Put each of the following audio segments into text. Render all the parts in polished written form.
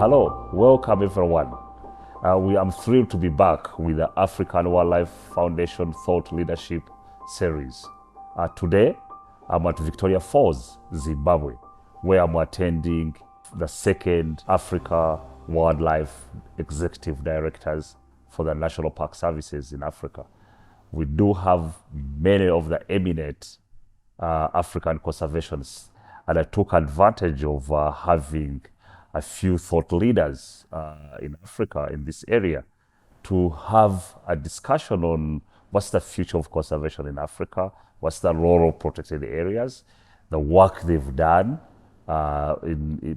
Hello, welcome everyone. I'm thrilled to be back with the African Wildlife Foundation Thought Leadership Series. Today, I'm at Victoria Falls, Zimbabwe, where I'm attending the second Africa Wildlife Executive Directors for the National Park Services in Africa. We do have many of the eminent African conservationists, and I took advantage of having a few thought leaders in Africa in this area to have a discussion on what's the future of conservation in Africa, what's the role of protected areas, the work they've done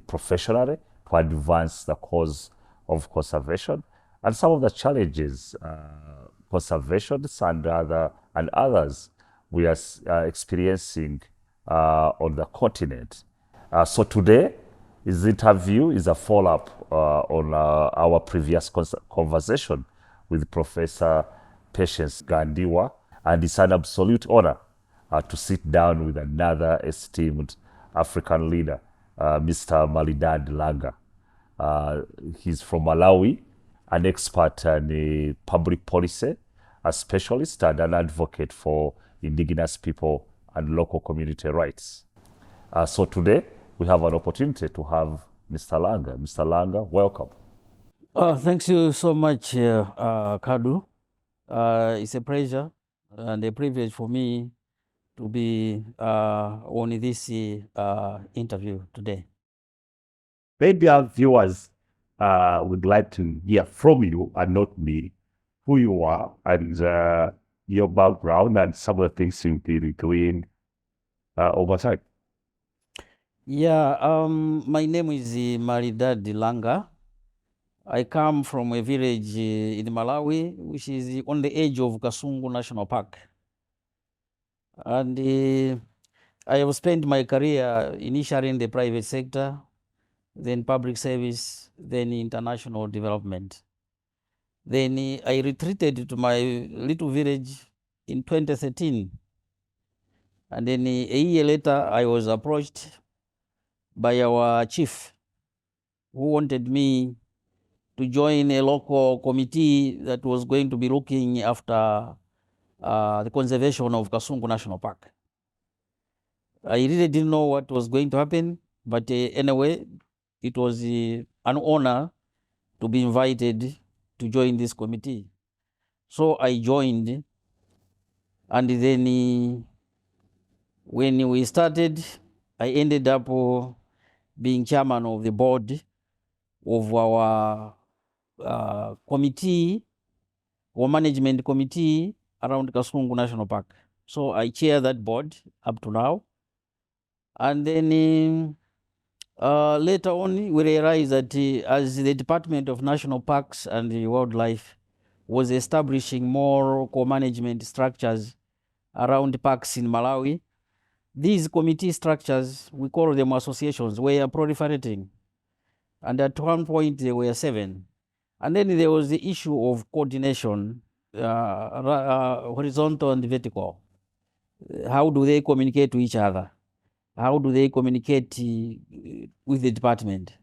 professionally to advance the cause of conservation, and some of the challenges conservationists and others we are experiencing on the continent. So today, this interview is a follow-up on our previous conversation with Professor Patience Gandiwa, and it's an absolute honor to sit down with another esteemed African leader, Mr. Malidadi Langa. He's from Malawi, an expert in public policy, a specialist and an advocate for Indigenous people and local community rights. So today, we have an opportunity to have Mr. Langa. Mr. Langa, welcome. Thanks you so much, Kaddu. It's a pleasure and a privilege for me to be on this interview today. Maybe our viewers would like to hear from you and not me, who you are and your background and some of the things you've been doing over time. Yeah, my name is Malidadi Langa. I come from a village in Malawi, which is on the edge of Kasungu National Park. And I have spent my career initially in the private sector, then public service, then international development. Then I retreated to my little village in 2013. And then a year later, I was approached by our chief, who wanted me to join a local committee that was going to be looking after the conservation of Kasungu National Park. I really didn't know what was going to happen, but anyway, it was an honor to be invited to join this committee. So I joined, and then when we started, I ended up being chairman of the board of our committee, or management committee around Kasungu National Park. So I chair that board up to now. And then later on, we realized that as the Department of National Parks and Wildlife was establishing more co-management structures around parks in Malawi, these committee structures, we call them associations, were proliferating. And at one point, there were 7. And then there was the issue of coordination, horizontal and vertical. How do they communicate to each other? How do they communicate with the department?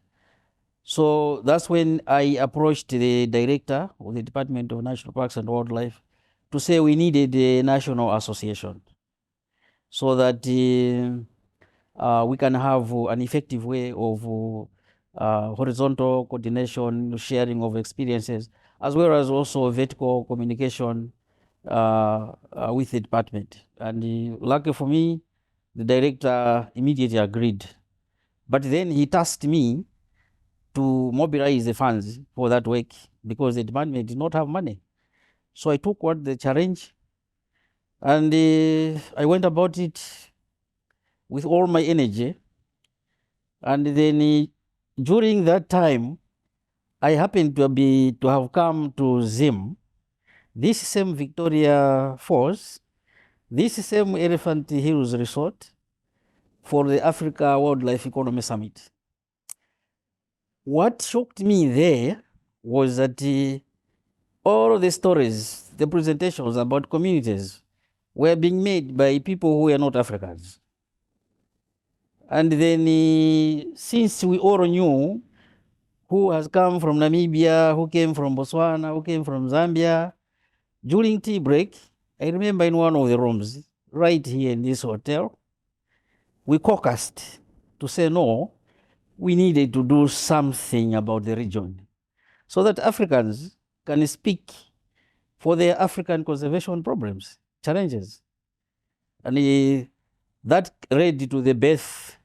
So that's when I approached the director of the Department of National Parks and Wildlife to say we needed a national association so that we can have an effective way of horizontal coordination, sharing of experiences, as well as also vertical communication with the department. And lucky for me, the director immediately agreed. But then he tasked me to mobilize the funds for that work because the department did not have money. So I took the challenge, and I went about it with all my energy. And then during that time, I happened to have come to Zim, this same Victoria Falls, this same Elephant Hills Resort, for the Africa Wildlife Economy Summit. What shocked me there was that all the stories, the presentations about communities were being made by people who were not Africans. And then since we all knew who has come from Namibia, who came from Botswana, who came from Zambia. During tea break, I remember in one of the rooms, right here in this hotel, we caucused to say, no, we needed to do something about the region so that Africans can speak for their African conservation problems, challenges. And that led to the birth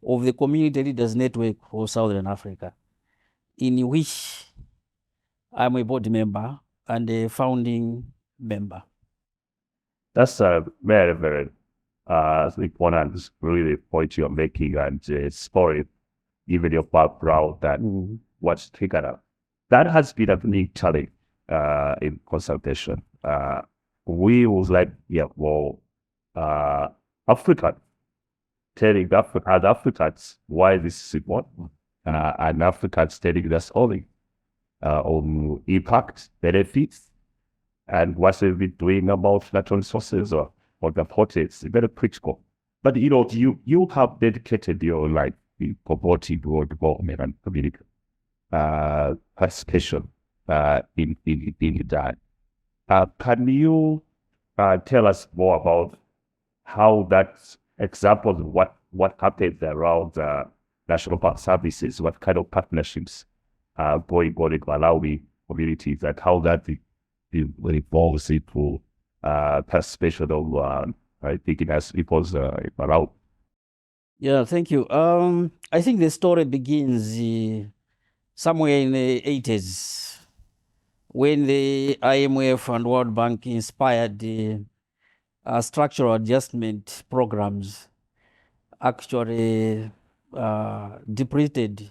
of the Community Leaders Network for Southern Africa, in which I'm a board member and a founding member. That's a very, very important really point you're making, and story, even your background that what's triggered up. That has been a big challenge in consultation. We was like, African, telling as Africans why this is important, and Africans telling us only on impact, benefits, and what we've been doing about natural resources or the projects, very critical. But you have dedicated your life in promoting world development and community participation in that. Can you tell us more about how that examples of what happens around national park services, what kind of partnerships going on in Malawi communities, and how that evolves into participation of I think it has people's in Malawi. Yeah, thank you. I think the story begins somewhere in the 80s when the IMF and World Bank inspired structural adjustment programs actually depleted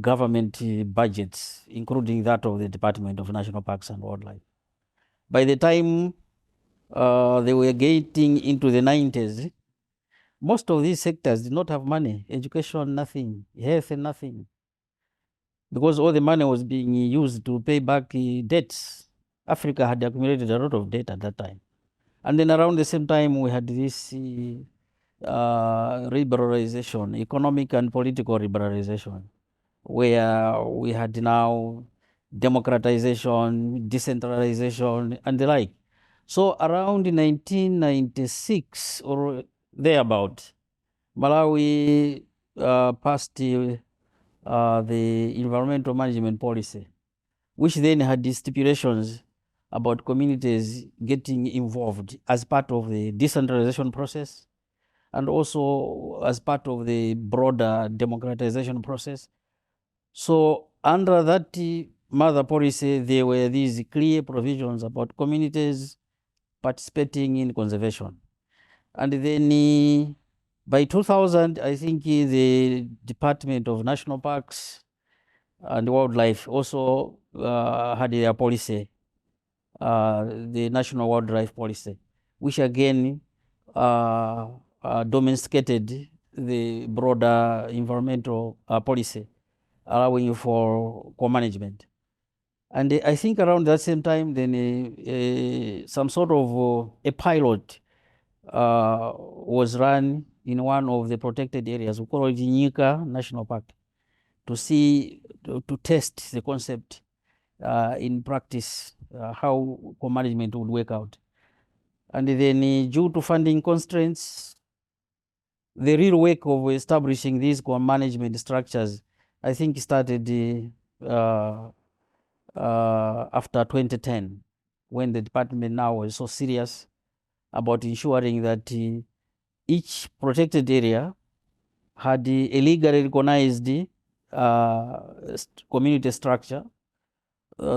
government budgets, including that of the Department of National Parks and Wildlife. By the time they were getting into the 90s, most of these sectors did not have money. Education, nothing. Health, nothing. Because all the money was being used to pay back debts. Africa had accumulated a lot of debt at that time. And then around the same time, we had this liberalization, economic and political liberalization, where we had now democratization, decentralization, and the like. So around 1996 or thereabout, Malawi passed the environmental management policy, which then had the stipulations about communities getting involved as part of the decentralization process and also as part of the broader democratization process. So under that mother policy, there were these clear provisions about communities participating in conservation. And then by 2000, I think the Department of National Parks and Wildlife also had their policy, the National Wildlife Policy, which again domesticated the broader environmental policy, allowing for co-management. And I think around that same time, then some sort of a pilot was run in one of the protected areas. We call it Nyika National Park, to test the concept in practice, how co-management would work out. And then due to funding constraints, the real work of establishing these co-management structures, I think started after 2010, when the department now was so serious about ensuring that each protected area had a legally recognized community structure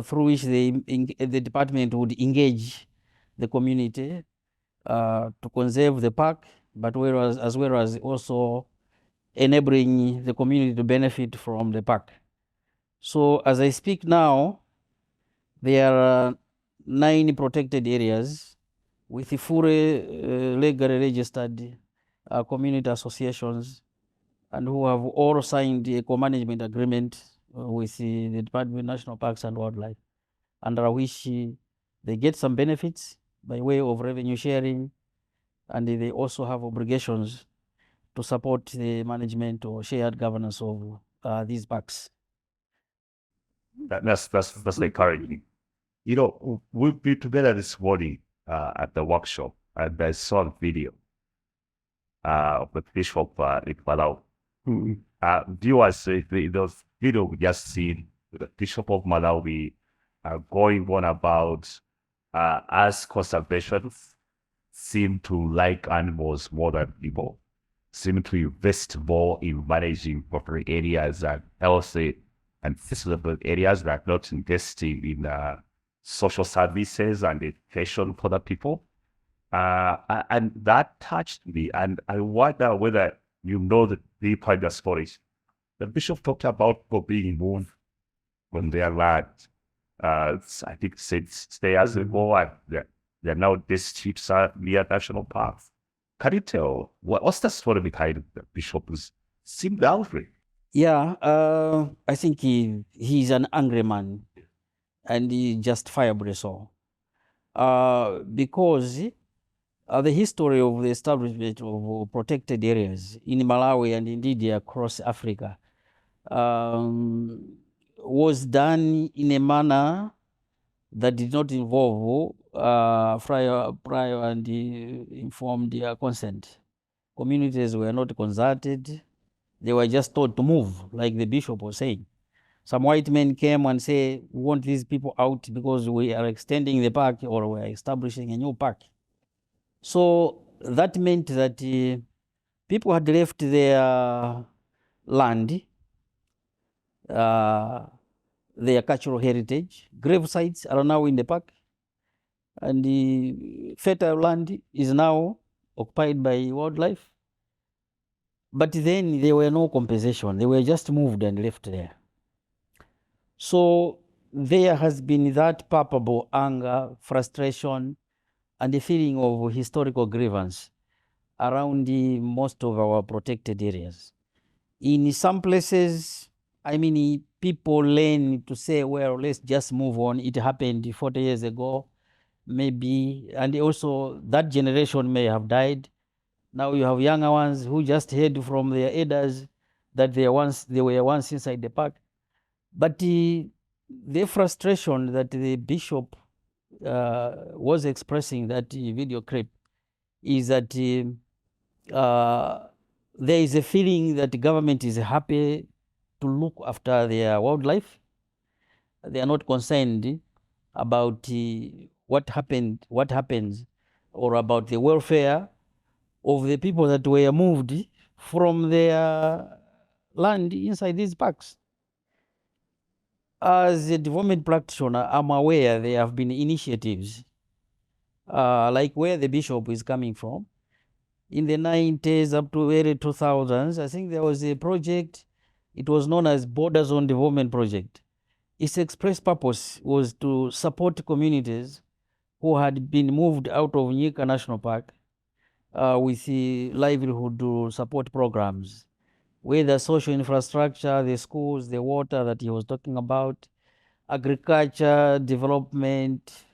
through which the department would engage the community to conserve the park, but as well as also enabling the community to benefit from the park. So as I speak now, there are 9 protected areas with fully legally registered community associations, and who have all signed a co-management agreement with the Department of National Parks and Wildlife, under which they get some benefits by way of revenue sharing, and they also have obligations to support the management or shared governance of these parks. That's encouraging. You know, we've been together this morning at the workshop, and I saw a video of the Bishop in Malawi. Viewers, those video we just seen the Bishop of Malawi going on about as conservationists seem to like animals more than people, seem to invest more in managing proper areas and healthy and sustainable areas that are not investing in social services and education for the people. And that touched me. And I wonder whether you know the deeper in the stories. The bishop talked about people being moved from their land. I think since years ago, and they're now districts near national parks. Can you tell what's the story behind the bishop who's seemed angry? Yeah, I think he's an angry man, and he justifiably so. Because the history of the establishment of protected areas in Malawi and indeed across Africa was done in a manner that did not involve prior and informed consent. Communities were not consulted. They were just told to move, like the bishop was saying. Some white men came and say, we want these people out because we are extending the park or we are establishing a new park. So that meant that people had left their land, their cultural heritage. Grave sites are now in the park, and the fertile land is now occupied by wildlife. But then there were no compensation. They were just moved and left there. So there has been that palpable anger, frustration, and a feeling of historical grievance around most of our protected areas. In some places, I mean, people learn to say, well, let's just move on. It happened 40 years ago, maybe. And also that generation may have died. Now you have younger ones who just heard from their elders that they were once inside the park. But the frustration that the bishop was expressing, that video clip, is that there is a feeling that the government is happy to look after their wildlife. They are not concerned about what happens, or about the welfare of the people that were moved from their land inside these parks. As a development practitioner, I'm aware there have been initiatives like where the bishop is coming from. In the 90s up to early 2000s, I think there was a project. It was known as Border Zone Development Project. Its express purpose was to support communities who had been moved out of Nyika National Park with the livelihood support programs, where the social infrastructure, the schools, the water that he was talking about, agriculture, development,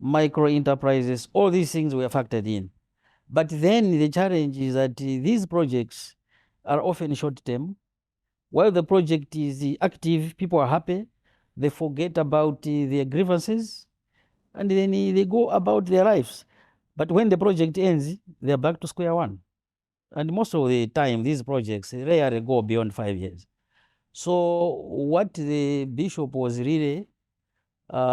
micro enterprises, all these things were factored in. But then the challenge is that these projects are often short term. While the project is active, people are happy, they forget about their grievances, and then they go about their lives. But when the project ends, they're back to square one. And most of the time, these projects rarely go beyond 5 years. So what the bishop was really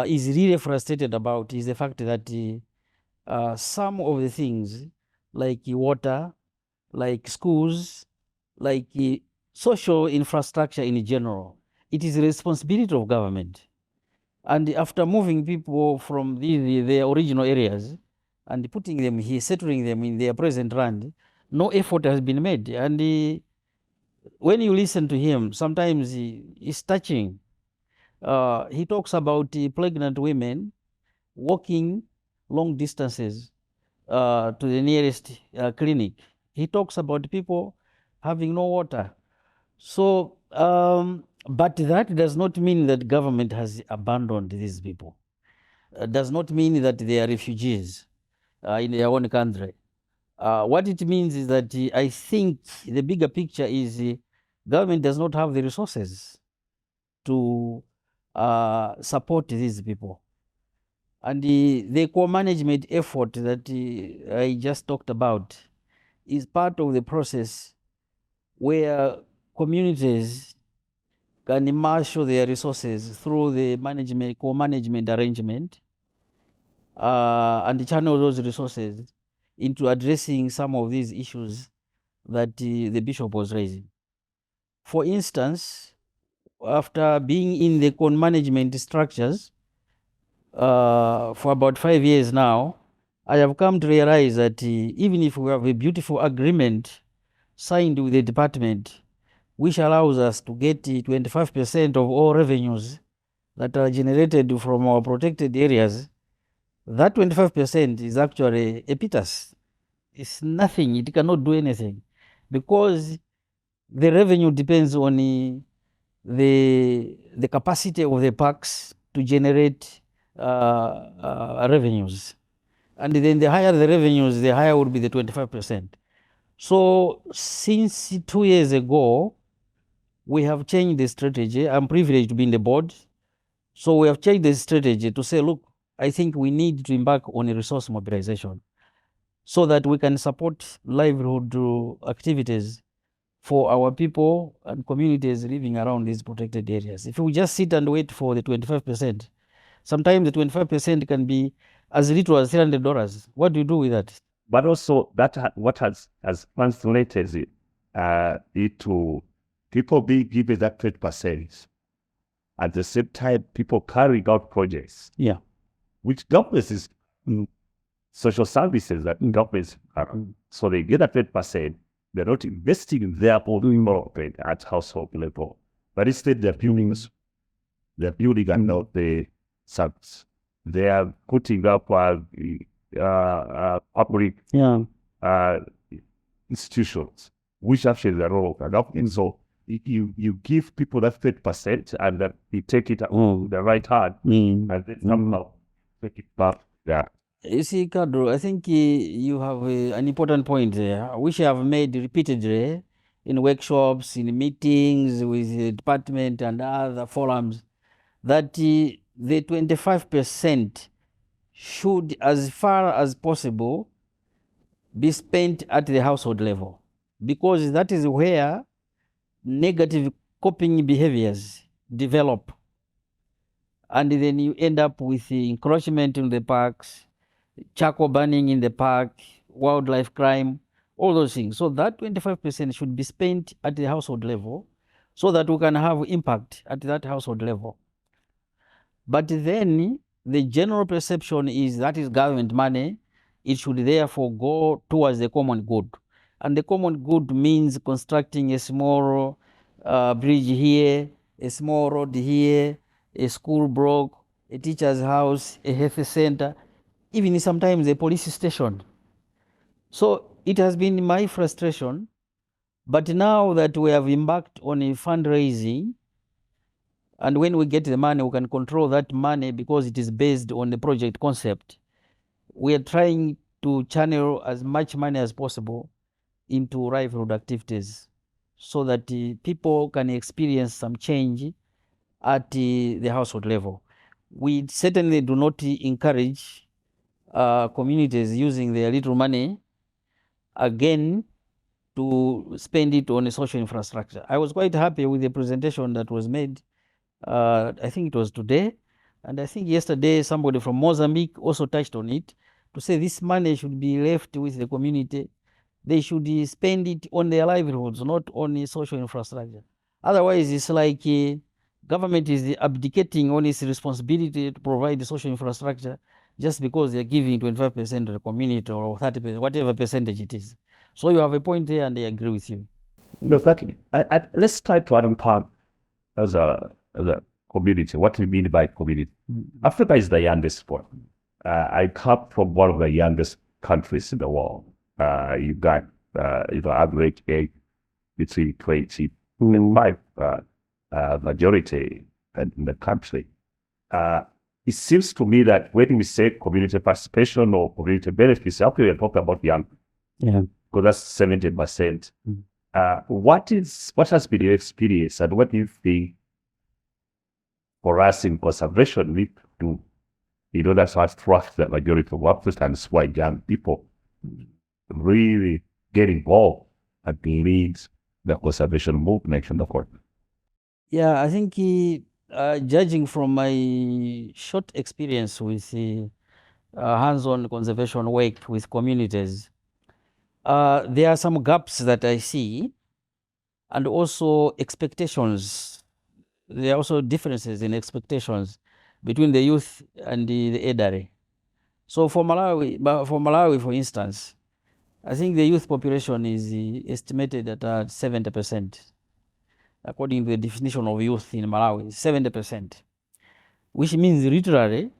is really frustrated about is the fact that some of the things like water, like schools, like social infrastructure in general, it is the responsibility of government. And after moving people from their original areas and putting them here, settling them in their present land, no effort has been made. And when you listen to him, sometimes it's touching. He talks about pregnant women walking long distances to the nearest clinic. He talks about people having no water. So, but that does not mean that government has abandoned these people. Does not mean that they are refugees in their own country. What it means is that I think the bigger picture is government does not have the resources to support these people. And the co-management effort that I just talked about is part of the process where communities can marshal their resources through the co-management arrangement and channel those resources into addressing some of these issues that the bishop was raising. For instance, after being in the co-management structures for about 5 years now, I have come to realize that even if we have a beautiful agreement signed with the department, which allows us to get 25% of all revenues that are generated from our protected areas, that 25% is actually a pittance. It's nothing. It cannot do anything because the revenue depends on the capacity of the parks to generate revenues. And then the higher the revenues, the higher would be the 25%. So since 2 years ago, we have changed the strategy. I'm privileged to be in the board. So we have changed the strategy to say, look, I think we need to embark on a resource mobilization so that we can support livelihood activities for our people and communities living around these protected areas. If we just sit and wait for the 25%, sometimes the 25% can be as little as $300. What do you do with that? But also what has translated into people being given that 20%. At the same time, people carrying out projects. Yeah. Which governments is social services that governments are. So they get that 20%. They're not investing in their own development at household level, but instead they're building and not the service. They are putting up public institutions, which actually the role of government. So you give people that 30% and then you take it on the right hand and then somehow take it back. Yeah. You see, Kaddu, I think you have an important point there, which I have made repeatedly in workshops, in meetings with the department and other forums, that the 25% should, as far as possible, be spent at the household level, because that is where negative coping behaviors develop. And then you end up with the encroachment in the parks, charcoal burning in the park, wildlife crime, all those things. So that 25% should be spent at the household level so that we can have impact at that household level. But then the general perception is that is government money. It should therefore go towards the common good. And the common good means constructing a small bridge here, a small road here, a school block, a teacher's house, a health center, even sometimes a police station. So it has been my frustration, but now that we have embarked on a fundraising, and when we get the money, we can control that money because it is based on the project concept. We are trying to channel as much money as possible into livelihood activities so that people can experience some change at the household level. We certainly do not encourage communities using their little money again to spend it on a social infrastructure. I was quite happy with the presentation that was made. I think it was today. And I think yesterday somebody from Mozambique also touched on it to say this money should be left with the community. They should spend it on their livelihoods, not on social infrastructure. Otherwise, it's like government is abdicating on its responsibility to provide the social infrastructure just because they're giving 25% to the community or 30%, whatever percentage it is. So you have a point there, and I agree with you. No, exactly. Let's try to unpack as a community, what we mean by community. Africa is the youngest one. I come from one of the youngest countries in the world. You got, average age between 20 and 5, majority in the country. It seems to me that when we say community participation or community benefits, after we are talking about young, because that's 70%. What has been your experience, and what do you think for us in conservation, we need to, in order to attract the majority of Africans, and that's why young people really get involved and lead the conservation movement in the country. Yeah, I think judging from my short experience with hands-on conservation work with communities, there are some gaps that I see, and also expectations. There are also differences in expectations between the youth and the elderly. So for Malawi, for instance, I think the youth population is estimated at 70%, according to the definition of youth in Malawi, 70%, which means literally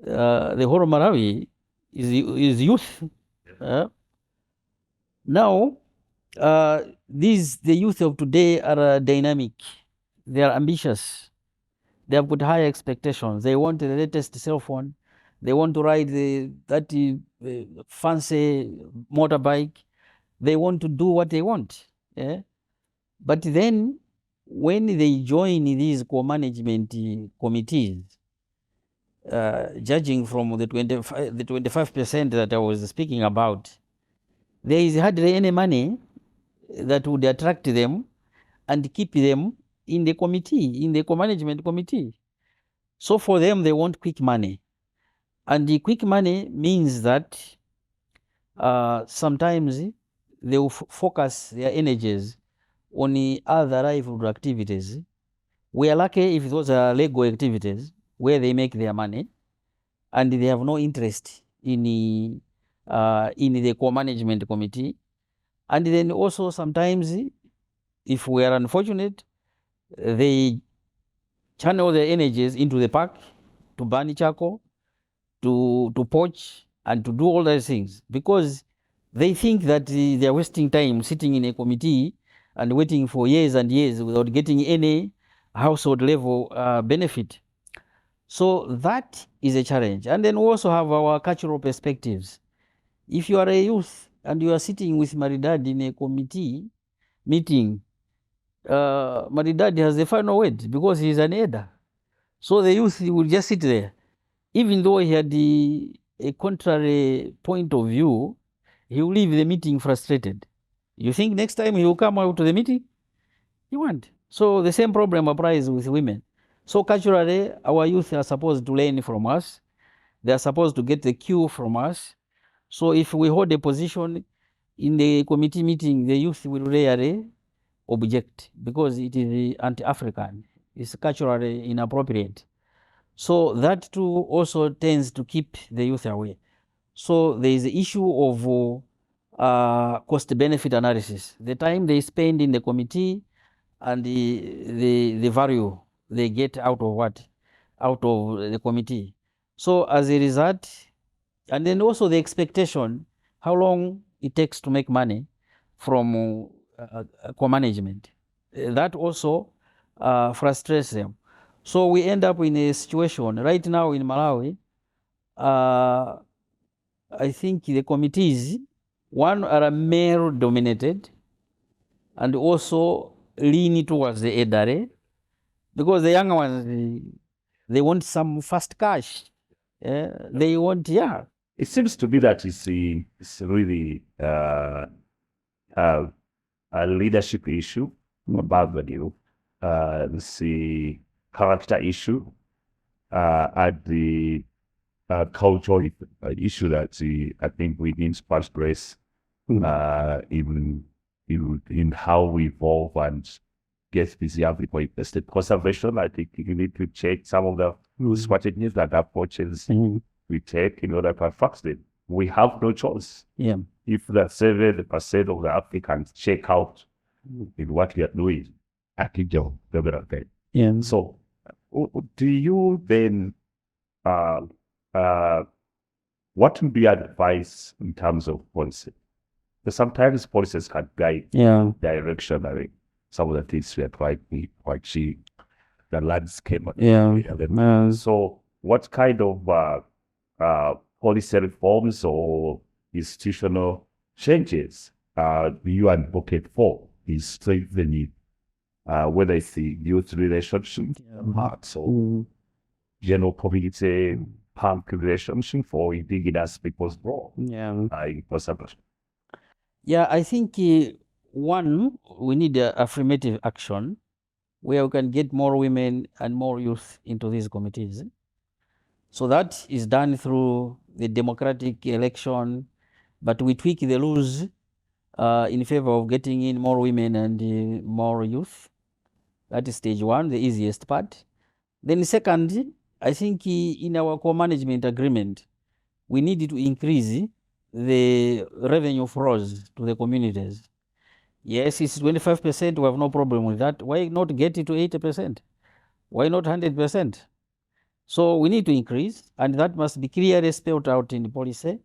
the whole of Malawi is youth. Now, the youth of today are dynamic. They are ambitious. They have got high expectations. They want the latest cell phone. They want to ride that fancy motorbike. They want to do what they want. Yeah? But then, when they join these co-management committees, judging from the 25% that I was speaking about, there is hardly any money that would attract them and keep them in the committee, in the co-management committee. So for them, they want quick money. And the quick money means that sometimes they will focus their energies on the other livelihood activities. We are lucky if those are legal activities where they make their money, and they have no interest in the co-management committee. And then also sometimes, if we are unfortunate, they channel their energies into the park to burn charcoal, to poach, and to do all those things, because they think that they are wasting time sitting in a committee and waiting for years and years without getting any household level benefit. So that is a challenge. And then we also have our cultural perspectives. If you are a youth and you are sitting with Malidadi in a committee meeting, Malidadi has the final word because he is an elder. So the youth will just sit there. Even though he had a contrary point of view, he will leave the meeting frustrated. You think next time he will come out to the meeting? He won't. So the same problem applies with women. So culturally, our youth are supposed to learn from us. They are supposed to get the cue from us. So if we hold a position in the committee meeting, the youth will rarely object because it is anti-African. It's culturally inappropriate. So that too also tends to keep the youth away. So there is the issue of cost-benefit analysis. The time they spend in the committee and the value they get out of what? Out of the committee. So as a result, and then also the expectation, how long it takes to make money from co-management. That also frustrates them. So we end up in a situation right now in Malawi. I think the committees, one, are male dominated and also lean towards the elderly, because the younger ones, they want some fast cash. They want, yeah. It seems to me that it's really a leadership issue about the youth. It's a character issue, and the cultural issue that I think we need to address in how we evolve and get this young people invested. Conservation, I think you need to check some of the strategies and approaches we take in order to attract them. We have no choice. Yeah. If the 70% of the Africans check out in what we are doing, I think they'll be okay. Yeah. So, do you then, what would you advise in terms of policy? Because sometimes policies can guide direction. I mean, some of the things we are trying to achieve, the landscape. So, what kind of policy reforms or institutional changes do you advocate for in strengthening whether it's the youth relationship, so general community, punk relationship for indigenous people's role in conservation. Yeah, I think one, we need affirmative action where we can get more women and more youth into these committees. So that is done through the democratic election, but we tweak the rules in favor of getting in more women and more youth. That is stage one, the easiest part. Then second, I think in our co-management agreement, we need to increase the revenue flows to the communities. Yes, it's 25%, we have no problem with that. Why not get it to 80%? Why not 100%? So we need to increase, and that must be clearly spelled out in the policy,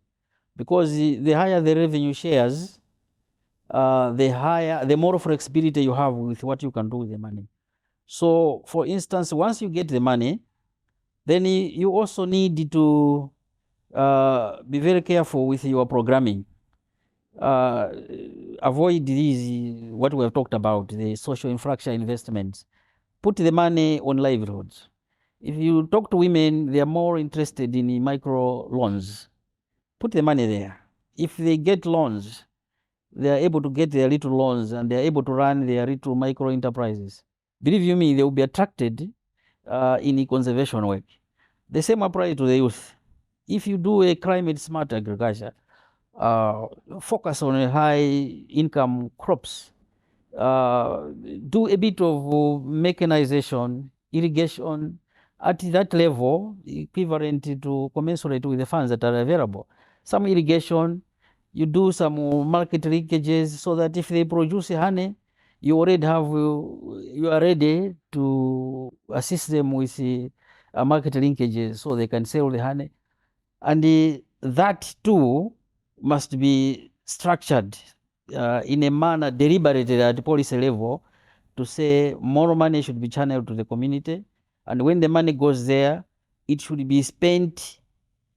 because the higher the revenue shares, the more flexibility you have with what you can do with the money. So, for instance, once you get the money, then you also need to be very careful with your programming. Avoid these, what we have talked about, the social infrastructure investments. Put the money on livelihoods. If you talk to women, they are more interested in micro loans. Put the money there. If they get loans, they are able to get their little loans and they are able to run their little micro enterprises. Believe you me, they will be attracted in conservation work. The same applies to the youth. If you do a climate smart agriculture, focus on high income crops, do a bit of mechanization, irrigation at that level, equivalent to commensurate with the funds that are available. Some irrigation, you do some market linkages so that if they produce honey, you already have, you are ready to assist them with market linkages so they can sell the honey. And that too must be structured in a manner deliberated at policy level to say more money should be channeled to the community. And when the money goes there, it should be spent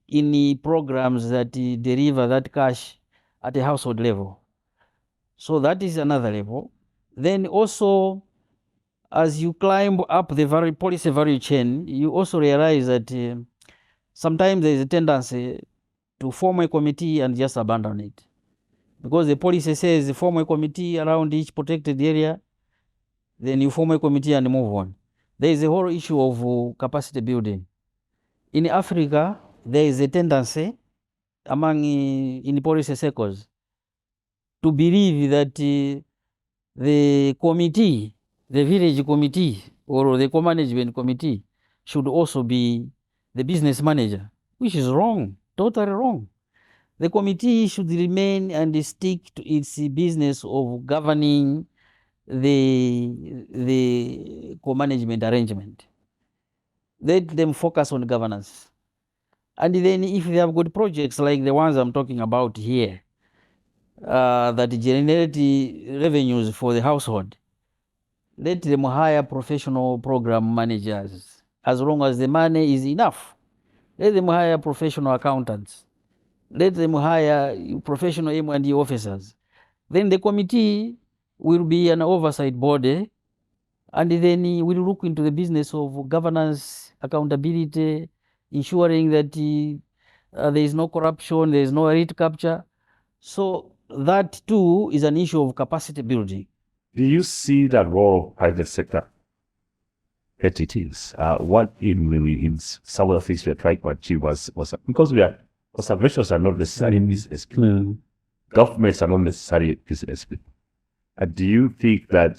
in the programs that deliver that cash at a household level. So that is another level. Then also, as you climb up the policy value chain, you also realize that sometimes there is a tendency to form a committee and just abandon it. Because the policy says form a committee around each protected area, then you form a committee and move on. There is a whole issue of capacity building. In Africa, there is a tendency among in policy circles to believe that the committee, the village committee or the co-management committee should also be the business manager, which is wrong, totally wrong. The committee should remain and stick to its business of governing the co-management arrangement. Let them focus on governance. And then if they have good projects like the ones I'm talking about here, that generate revenues for the household, let them hire professional program managers. As long as the money is enough, let them hire professional accountants. Let them hire professional M&E officers. Then the committee will be an oversight body, and then we'll look into the business of governance, accountability, ensuring that there is no corruption, there is no elite capture. So that too is an issue of capacity building. Do you see that role of private sector entities? What in some of the things we are trying to achieve was because conservationists are not necessarily business people. Governments are not necessarily business people. Do you think that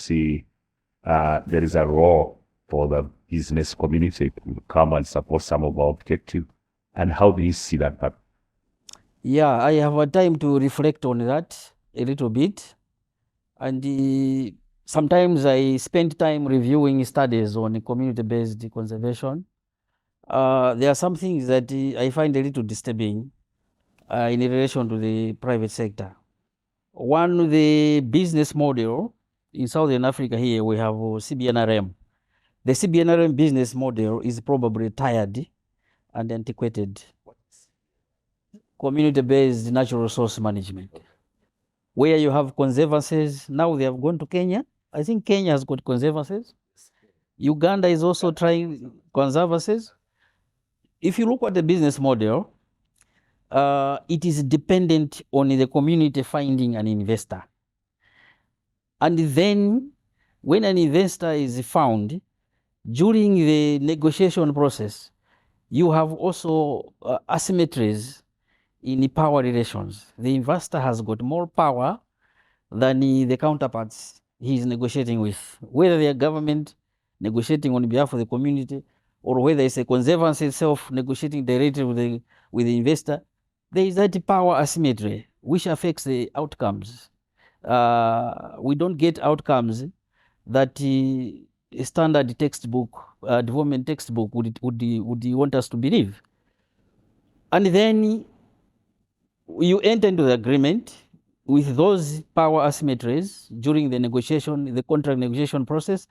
there is a role for the business community to come and support some of our objectives? And how do you see that happen? Yeah, I have a time to reflect on that a little bit. And sometimes I spend time reviewing studies on community-based conservation. There are some things that I find a little disturbing in relation to the private sector. One, the business model in Southern Africa here, we have CBNRM. The CBNRM business model is probably tired and antiquated. Community-based natural resource management, where you have conservancies. Now they have gone to Kenya. I think Kenya has got conservancies. Uganda is also trying conservancies. If you look at the business model, it is dependent on the community finding an investor. And then when an investor is found, during the negotiation process, you have also asymmetries in the power relations. The investor has got more power than the counterparts he is negotiating with, whether they are government negotiating on behalf of the community, or whether it's a conservancy itself negotiating directly with the investor. There is that power asymmetry which affects the outcomes. We don't get outcomes that a standard textbook, development textbook would want us to believe. And then you enter into the agreement with those power asymmetries during the negotiation, the contract negotiation process.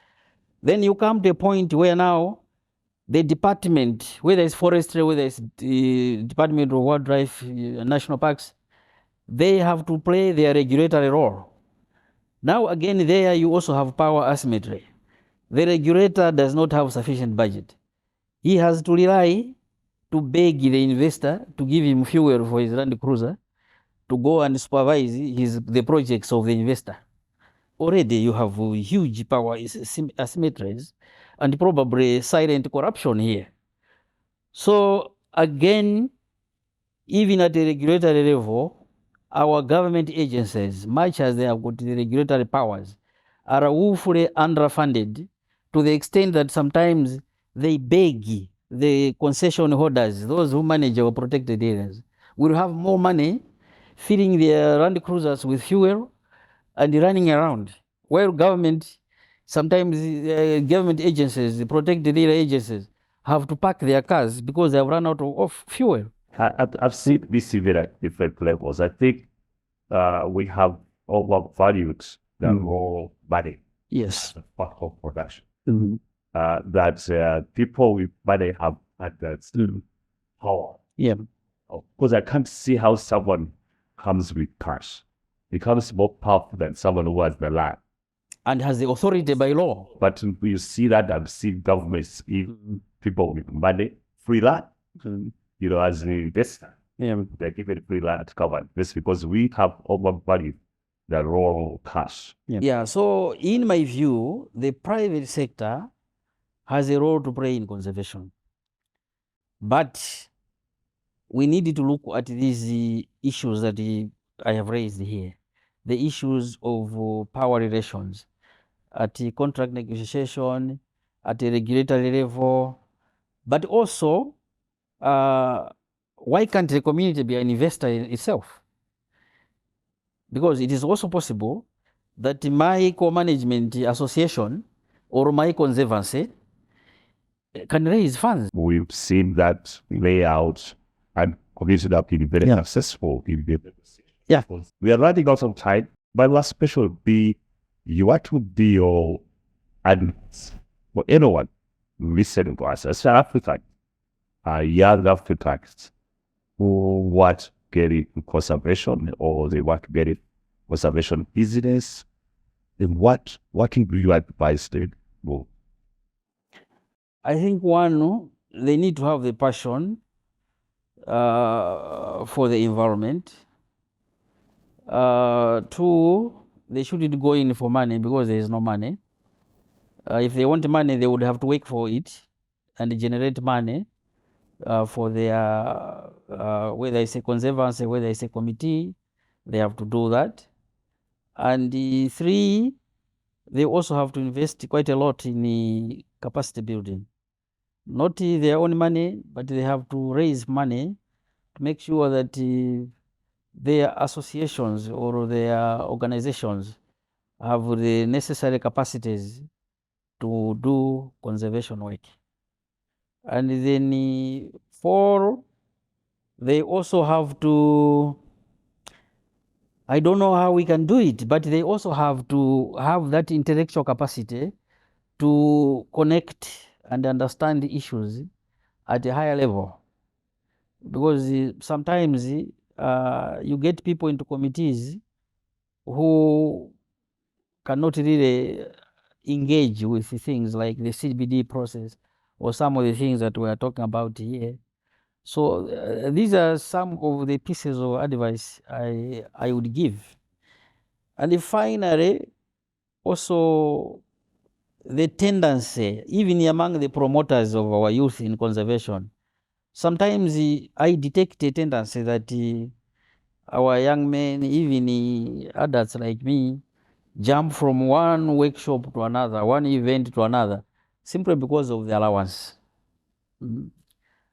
Then you come to a point where now the department, whether it's forestry, whether it's the Department of Wildlife, National Parks, they have to play their regulatory role. Now again, there you also have power asymmetry. The regulator does not have sufficient budget. He has to rely to beg the investor to give him fuel for his Land Cruiser to go and supervise the projects of the investor. Already you have huge power asymmetries and probably silent corruption here. So again, even at the regulatory level, our government agencies, much as they have got the regulatory powers, are woefully underfunded to the extent that sometimes they beg the concession holders, those who manage our protected areas, will have more money filling their Land Cruisers with fuel and running around. While government, sometimes government agencies, the protected area agencies, have to park their cars because they have run out of fuel. I've seen this even at different levels. I think we have overvalued the raw money Yes. as a part of production. That people with money have had that power. Yeah. Because I can't see how someone comes with cash becomes more powerful than someone who has the land and has the authority by law. But you see that I've seen governments give people with money free land. You know, as an investor, they're giving free land to cover this because we have overvalued the raw cash. Yeah. So in my view, the private sector has a role to play in conservation, but we need to look at these issues that I have raised here, the issues of power relations at the contract negotiation, at the regulatory level, but also why can't the community be an investor in itself? Because it is also possible that my co-management association or my conservancy can raise funds. We've seen that layout and community have been very successful in the Yeah. We are running out of time. My last question would be, what would be your advice for anyone listening to us as African, young Africans who want to get into conservation or they want to get into conservation business? Then what do you advise them? I think one, they need to have the passion for the environment. Two, they shouldn't go in for money because there is no money. If they want money, they would have to work for it and generate money for their, whether it's a conservancy, whether it's a committee, they have to do that. And three, they also have to invest quite a lot in capacity building. Not their own money, but they have to raise money to make sure that their associations or their organizations have the necessary capacities to do conservation work. And then four, they also have to, I don't know how we can do it, but they also have to have that intellectual capacity to connect and understand the issues at a higher level. Because sometimes you get people into committees who cannot really engage with things like the CBD process or some of the things that we are talking about here. So these are some of the pieces of advice I would give. And finally, also the tendency, even among the promoters of our youth in conservation, sometimes I detect a tendency that our young men, even adults like me, jump from one workshop to another, one event to another, simply because of the allowance.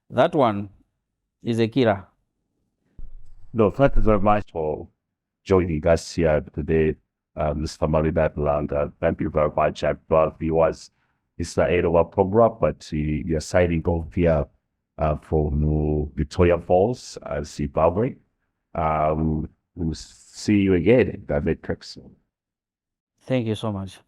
That one is a killer. No, thank you very much for joining us here today, Mr. Malidadi Langa. Thank you very much. I'm glad viewers. It's the end of our program, but we are signing off here from Victoria Falls, Zimbabwe. We'll see you again in the next. Thank you so much.